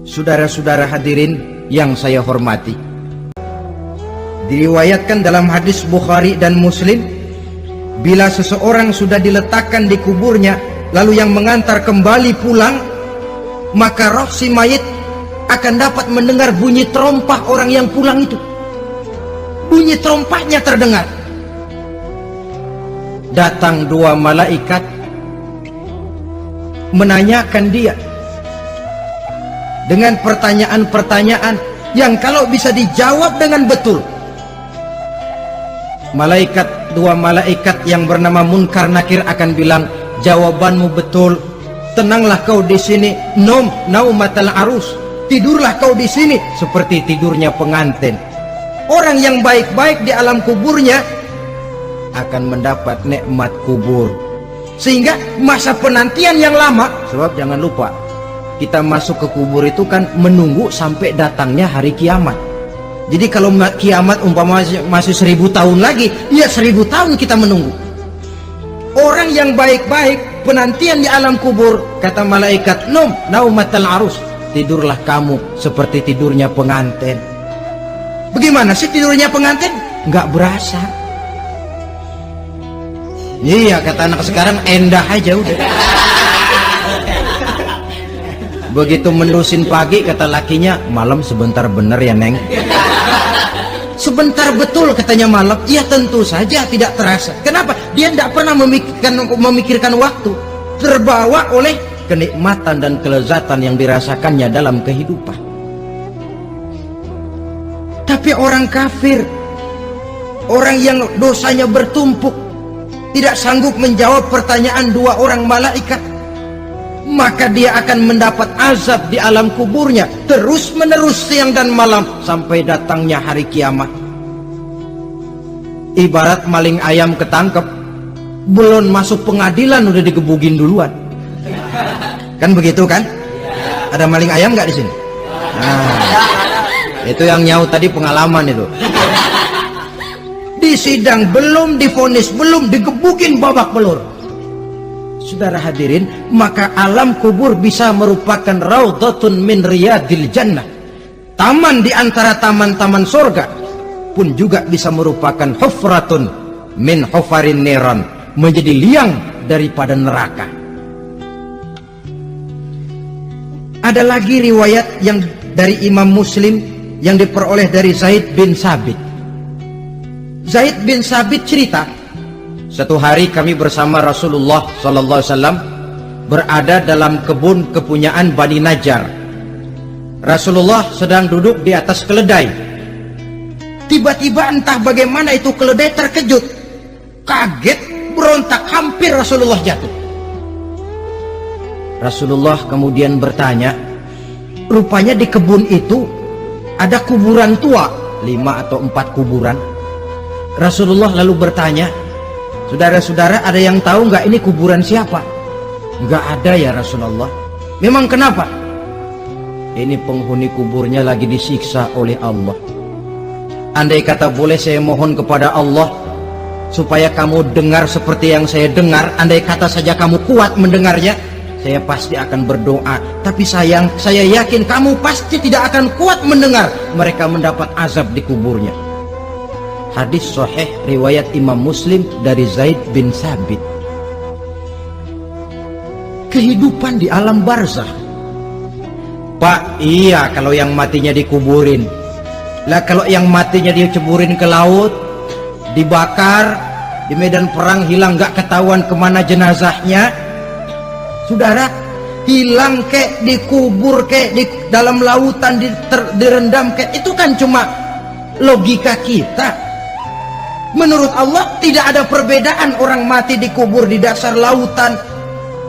Saudara-saudara hadirin yang saya hormati, diriwayatkan dalam hadis Bukhari dan Muslim, bila seseorang sudah diletakkan di kuburnya lalu yang mengantar kembali pulang, maka roh si mayit akan dapat mendengar bunyi terompah orang yang pulang itu. Bunyi terompahnya terdengar. Datang dua malaikat menanyakan dia dengan pertanyaan-pertanyaan yang kalau bisa dijawab dengan betul, dua malaikat yang bernama Munkar Nakir akan bilang, jawabanmu betul, tenanglah kau di sini, naumatal arus, tidurlah kau di sini seperti tidurnya pengantin. Orang yang baik-baik di alam kuburnya akan mendapat nikmat kubur, sehingga masa penantian yang lama. Sebab jangan lupa, kita masuk ke kubur itu kan menunggu sampai datangnya hari kiamat. Jadi kalau kiamat umpama masih 1000 tahun lagi, ya 1000 tahun kita menunggu. Orang yang baik-baik penantian di alam kubur, kata malaikat, naumatal arus, tidurlah kamu seperti tidurnya pengantin. Bagaimana sih tidurnya pengantin? Nggak berasa. Iya, kata anak sekarang, endah aja udah. Begitu mendusin pagi, kata lakinya, malam sebentar bener ya Neng. Sebentar betul katanya malam. Ya tentu saja tidak terasa. Kenapa? Dia tidak pernah memikirkan waktu. Terbawa oleh kenikmatan dan kelezatan yang dirasakannya dalam kehidupan. Tapi orang kafir, orang yang dosanya bertumpuk, tidak sanggup menjawab pertanyaan dua orang malaikat, maka dia akan mendapat azab di alam kuburnya terus menerus siang dan malam sampai datangnya hari kiamat. Ibarat maling ayam ketangkep, belum masuk pengadilan udah digebugin duluan. Kan begitu kan? Ada maling ayam nggak di sini? Nah, itu yang nyaut tadi pengalaman itu. Di sidang belum divonis, belum digebukin babak belur. Saudara hadirin, maka alam kubur bisa merupakan raudhatun min riyadil jannah, taman di antara taman-taman surga, pun juga bisa merupakan hufratun min hufarin niran, menjadi liang daripada neraka. Ada lagi riwayat yang dari Imam Muslim yang diperoleh dari Zaid bin Sabit. Zaid bin Sabit cerita, satu hari kami bersama Rasulullah SAW berada dalam kebun kepunyaan Bani Najjar. Rasulullah sedang duduk di atas keledai. Tiba-tiba entah bagaimana itu keledai terkejut, kaget, berontak, hampir Rasulullah jatuh. Rasulullah kemudian bertanya, rupanya di kebun itu ada kuburan tua, 5 atau 4 kuburan. Rasulullah lalu bertanya, saudara-saudara ada yang tahu nggak ini kuburan siapa? Nggak ada ya Rasulullah. Memang kenapa? Ini penghuni kuburnya lagi disiksa oleh Allah. Andai kata boleh saya mohon kepada Allah supaya kamu dengar seperti yang saya dengar, andai kata saja kamu kuat mendengarnya, saya pasti akan berdoa. Tapi sayang, saya yakin kamu pasti tidak akan kuat mendengar mereka mendapat azab di kuburnya. Hadis sahih riwayat Imam Muslim dari Zaid bin Sabit. Kehidupan di alam barzakh. Pak, iya kalau yang matinya dikuburin. Lah kalau yang matinya dia ceburin ke laut, dibakar, di medan perang hilang gak ketahuan kemana jenazahnya. Saudara, hilang kek, dikubur kek, di dalam lautan direndam kek, itu kan cuma logika kita. Menurut Allah tidak ada perbedaan orang mati dikubur di dasar lautan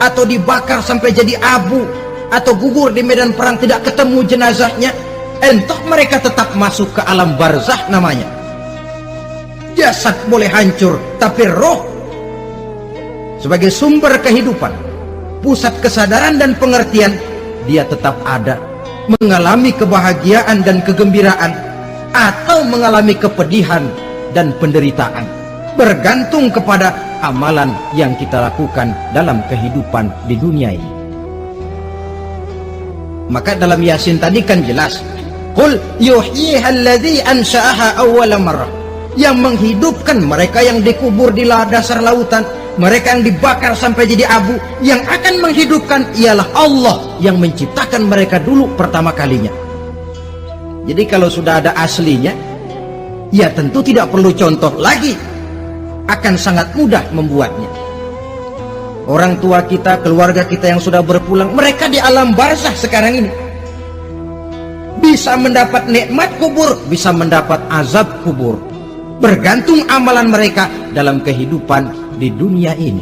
atau dibakar sampai jadi abu atau gugur di medan perang tidak ketemu jenazahnya. Entah mereka tetap masuk ke alam barzakh namanya. Jasad boleh hancur, tapi roh sebagai sumber kehidupan, pusat kesadaran dan pengertian, dia tetap ada, mengalami kebahagiaan dan kegembiraan atau mengalami kepedihan dan penderitaan, bergantung kepada amalan yang kita lakukan dalam kehidupan di dunia ini. Maka dalam Yasin tadi kan jelas, qul yuhyihal ansha'aha awwala marrah, yang menghidupkan mereka yang dikubur di dasar lautan, mereka yang dibakar sampai jadi abu, yang akan menghidupkan ialah Allah yang menciptakan mereka dulu pertama kalinya. Jadi kalau sudah ada aslinya, ya tentu tidak perlu contoh lagi, akan sangat mudah membuatnya. Orang tua kita, keluarga kita yang sudah berpulang, mereka di alam barzakh sekarang ini bisa mendapat nikmat kubur, bisa mendapat azab kubur, bergantung amalan mereka dalam kehidupan di dunia ini.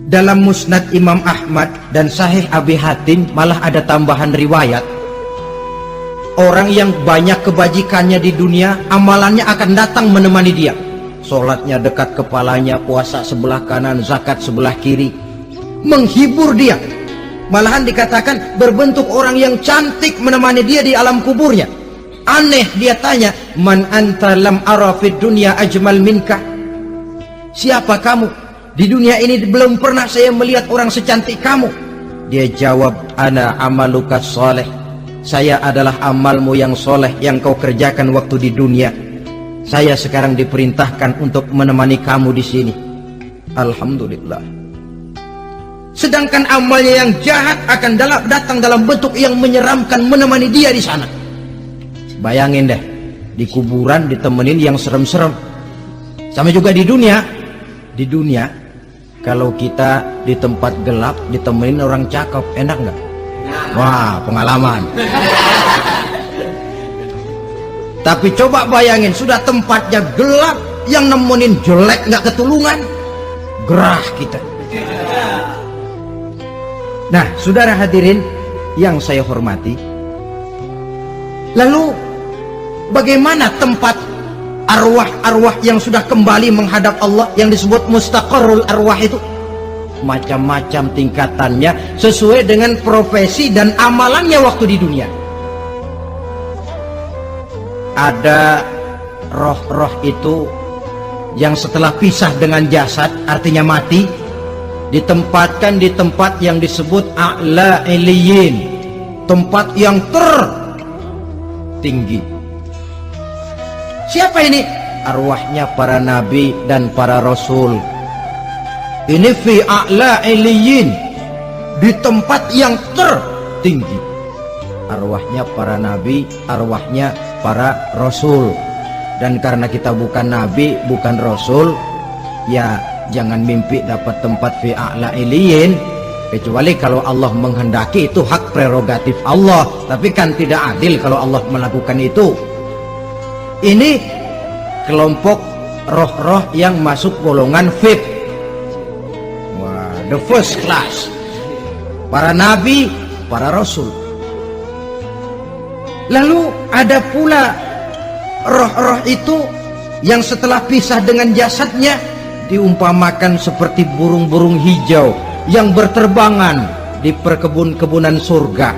Dalam Musnad Imam Ahmad dan Sahih Abi Hatim malah ada tambahan riwayat, orang yang banyak kebajikannya di dunia, amalannya akan datang menemani dia. Sholatnya dekat kepalanya, puasa sebelah kanan, zakat sebelah kiri, menghibur dia. Malahan dikatakan berbentuk orang yang cantik menemani dia di alam kuburnya. Aneh, dia tanya, man anta lam ara fid dunya ajmal minka, siapa kamu? Di dunia ini belum pernah saya melihat orang secantik kamu. Dia jawab, ana amaluka soleh, saya adalah amalmu yang soleh yang kau kerjakan waktu di dunia. Saya sekarang diperintahkan untuk menemani kamu di sini. Alhamdulillah. Sedangkan amalnya yang jahat akan datang dalam bentuk yang menyeramkan menemani dia di sana. Bayangin deh, di kuburan ditemenin yang serem-serem. Sama juga di dunia. Di dunia, kalau kita di tempat gelap ditemenin orang cakep, enak nggak? Wah, pengalaman. Tapi coba bayangin, sudah tempatnya gelap, yang nemenin jelek nggak ketulungan, gerah kita. Nah, saudara hadirin yang saya hormati, lalu bagaimana tempat arwah-arwah yang sudah kembali menghadap Allah yang disebut mustaqarrul arwah itu? Macam-macam tingkatannya sesuai dengan profesi dan amalannya waktu di dunia. Ada roh-roh itu yang setelah pisah dengan jasad, artinya mati, ditempatkan di tempat yang disebut a'la iliyin, tempat yang tertinggi. Siapa ini? Arwahnya para nabi dan para rasul. Ini fi a'la iliyin, di tempat yang tertinggi. Arwahnya para nabi, arwahnya para rasul. Dan karena kita bukan nabi, bukan rasul, ya jangan mimpi dapat tempat fi a'la iliyin, kecuali kalau Allah menghendaki. Itu hak prerogatif Allah, tapi kan tidak adil kalau Allah melakukan itu. Ini kelompok roh-roh yang masuk golongan VIP. Wah, the first class. Para nabi, para rasul. Lalu ada pula roh-roh itu yang setelah pisah dengan jasadnya diumpamakan seperti burung-burung hijau yang berterbangan di perkebun-kebunan surga.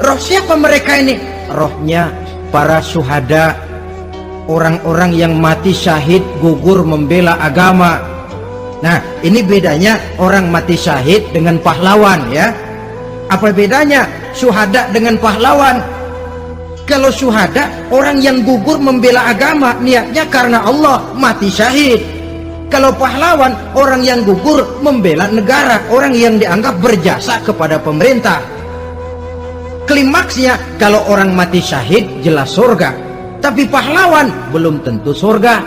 Roh siapa mereka ini? Rohnya para syuhada, orang-orang yang mati syahid gugur membela agama. Nah, ini bedanya orang mati syahid dengan pahlawan, ya. Apa bedanya syuhada dengan pahlawan? Kalau syuhada, orang yang gugur membela agama, niatnya karena Allah, mati syahid. Kalau pahlawan, orang yang gugur membela negara, orang yang dianggap berjasa kepada pemerintah. Klimaksnya, kalau orang mati syahid jelas surga, tapi pahlawan belum tentu surga.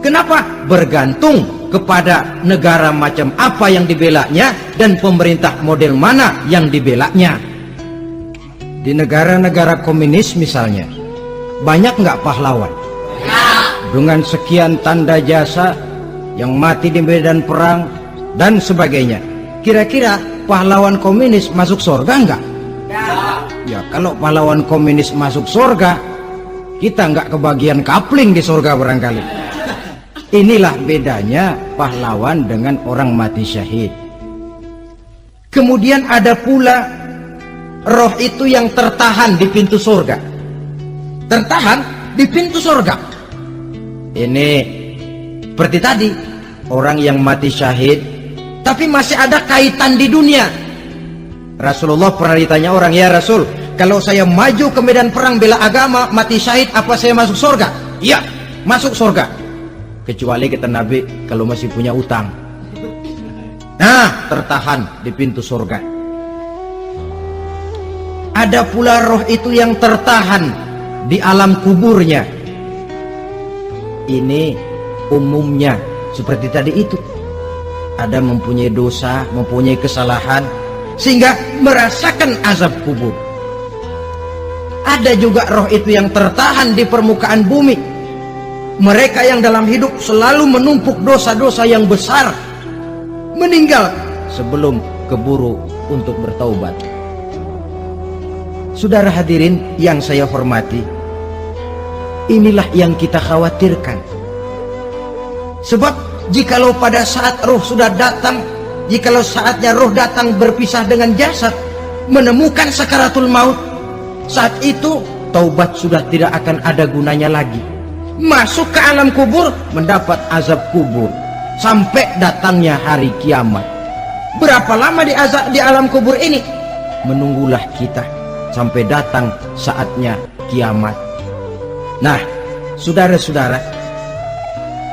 Kenapa? Bergantung kepada negara macam apa yang dibelanya dan pemerintah model mana yang dibelanya. Di negara-negara komunis misalnya, banyak nggak pahlawan? Dengan sekian tanda jasa yang mati di medan perang dan sebagainya. Kira-kira pahlawan komunis masuk surga nggak? Ya, kalau pahlawan komunis masuk surga, kita nggak kebagian kapling di surga barangkali. Inilah bedanya pahlawan dengan orang mati syahid. Kemudian ada pula roh itu yang tertahan di pintu surga. Tertahan di pintu surga. Ini seperti tadi, orang yang mati syahid tapi masih ada kaitan di dunia. Rasulullah pernah ditanya orang, ya Rasul, kalau saya maju ke medan perang bela agama, mati syahid, apa saya masuk surga? Iya, masuk surga. Kecuali kata Nabi, kalau masih punya utang. Nah, tertahan di pintu surga. Ada pula roh itu yang tertahan di alam kuburnya. Ini umumnya seperti tadi itu. Ada mempunyai dosa, mempunyai kesalahan, sehingga merasakan azab kubur. Ada juga roh itu yang tertahan di permukaan bumi. Mereka yang dalam hidup selalu menumpuk dosa-dosa yang besar, meninggal sebelum keburu untuk bertaubat. Saudara hadirin yang saya hormati, inilah yang kita khawatirkan. Sebab jikalau pada saat roh sudah datang, jikalau saatnya roh datang berpisah dengan jasad, menemukan sakaratul maut, saat itu taubat sudah tidak akan ada gunanya lagi. Masuk ke alam kubur, mendapat azab kubur sampai datangnya hari kiamat. Berapa lama di alam kubur ini? Menunggulah kita sampai datang saatnya kiamat. Nah, saudara-saudara,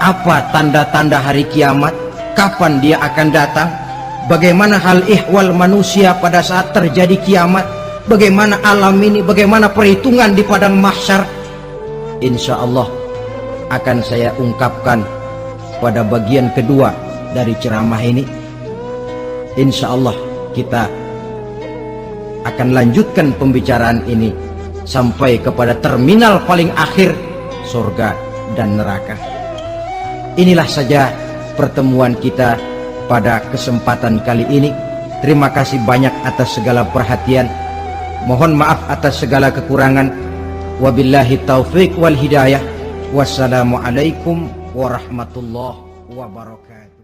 apa tanda-tanda hari kiamat? Kapan dia akan datang? Bagaimana hal ihwal manusia pada saat terjadi kiamat? Bagaimana alam ini? Bagaimana perhitungan di padang mahsyar? Insya Allah akan saya ungkapkan pada bagian kedua dari ceramah ini. Insya Allah kita akan lanjutkan pembicaraan ini sampai kepada terminal paling akhir, surga dan neraka. Inilah saja pertemuan kita pada kesempatan kali ini. Terima kasih banyak atas segala perhatian. Mohon maaf atas segala kekurangan. Wabillahi taufik wal hidayah. Wassalamualaikum warahmatullahi wabarakatuh.